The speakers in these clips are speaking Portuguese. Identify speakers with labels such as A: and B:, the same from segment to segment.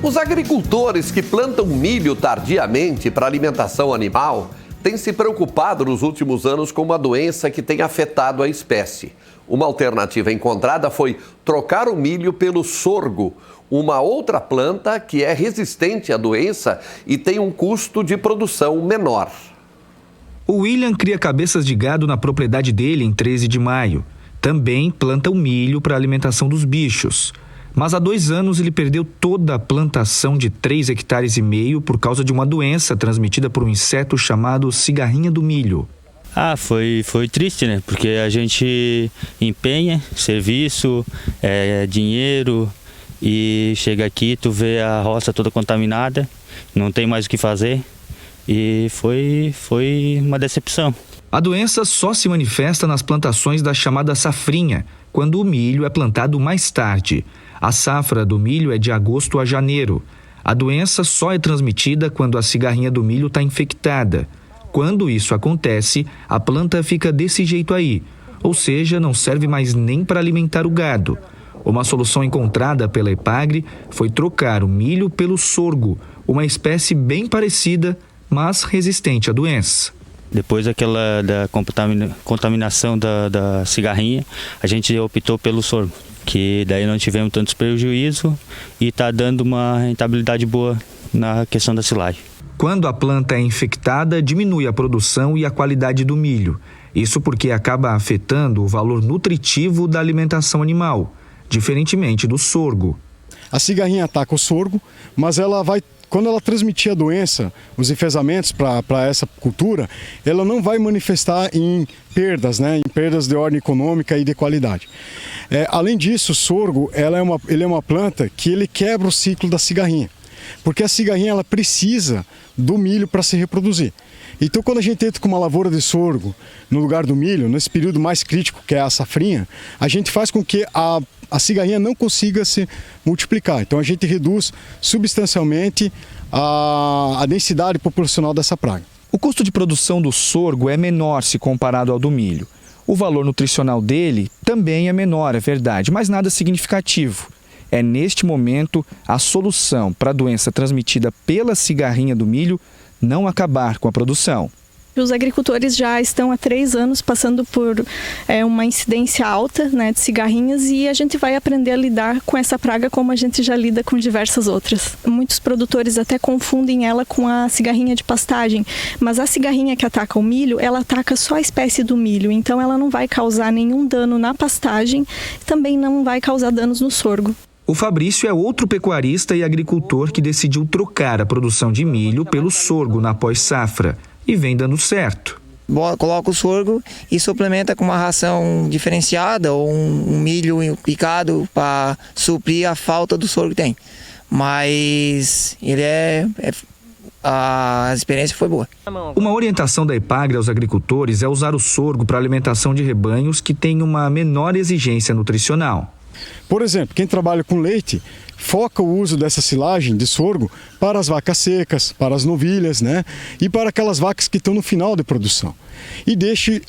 A: Os agricultores que plantam milho tardiamente para alimentação animal têm se preocupado nos últimos anos com uma doença que tem afetado a espécie. Uma alternativa encontrada foi trocar o milho pelo sorgo, uma outra planta que é resistente à doença e tem um custo de produção menor.
B: O William cria cabeças de gado na propriedade dele em 13 de maio. Também planta o milho para a alimentação dos bichos. Mas há 2 anos ele perdeu toda a plantação de 3,5 hectares por causa de uma doença transmitida por um inseto chamado cigarrinha do milho.
C: Foi triste, né? Porque a gente empenha serviço, dinheiro e chega aqui, tu vê a roça toda contaminada, não tem mais o que fazer e foi uma decepção.
B: A doença só se manifesta nas plantações da chamada safrinha, quando o milho é plantado mais tarde. A safra do milho é de agosto a janeiro. A doença só é transmitida quando a cigarrinha do milho está infectada. Quando isso acontece, a planta fica desse jeito aí, ou seja, não serve mais nem para alimentar o gado. Uma solução encontrada pela Epagre foi trocar o milho pelo sorgo, uma espécie bem parecida, mas resistente à doença.
C: Depois da contaminação da cigarrinha, a gente optou pelo sorgo, que daí não tivemos tantos prejuízos e está dando uma rentabilidade boa na questão da silagem.
B: Quando a planta é infectada, diminui a produção e a qualidade do milho. Isso porque acaba afetando o valor nutritivo da alimentação animal, diferentemente do sorgo.
D: A cigarrinha ataca o sorgo, mas quando ela transmitir a doença, os enfesamentos para essa cultura, ela não vai manifestar em perdas, né? Em perdas de ordem econômica e de qualidade. Além disso, o sorgo ele é uma planta que ele quebra o ciclo da cigarrinha, porque a cigarrinha ela precisa do milho para se reproduzir. Então, quando a gente entra com uma lavoura de sorgo no lugar do milho, nesse período mais crítico que é a safrinha, a gente faz com que a cigarrinha não consiga se multiplicar. Então a gente reduz substancialmente a densidade populacional dessa praga.
B: O custo de produção do sorgo é menor se comparado ao do milho. O valor nutricional dele também é menor, é verdade, mas nada significativo. É neste momento a solução para a doença transmitida pela cigarrinha do milho não acabar com a produção.
E: Os agricultores já estão há 3 anos passando por uma incidência alta, né, de cigarrinhas, e a gente vai aprender a lidar com essa praga como a gente já lida com diversas outras. Muitos produtores até confundem ela com a cigarrinha de pastagem, mas a cigarrinha que ataca o milho, ela ataca só a espécie do milho, então ela não vai causar nenhum dano na pastagem, também não vai causar danos no sorgo.
B: O Fabrício é outro pecuarista e agricultor que decidiu trocar a produção de milho pelo sorgo na pós-safra. E vem dando certo.
F: Coloca o sorgo e suplementa com uma ração diferenciada ou um milho picado para suprir a falta do sorgo que tem. Mas ele a experiência foi boa.
B: Uma orientação da Epagre aos agricultores é usar o sorgo para alimentação de rebanhos que têm uma menor exigência nutricional.
D: Por exemplo, quem trabalha com leite foca o uso dessa silagem de sorgo para as vacas secas, para as novilhas, né? E para aquelas vacas que estão no final de produção. E deixe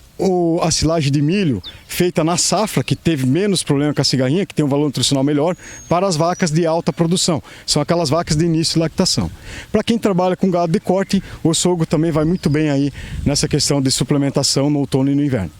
D: a silagem de milho feita na safra, que teve menos problema com a cigarrinha, que tem um valor nutricional melhor, para as vacas de alta produção. São aquelas vacas de início de lactação. Para quem trabalha com gado de corte, o sorgo também vai muito bem aí nessa questão de suplementação no outono e no inverno.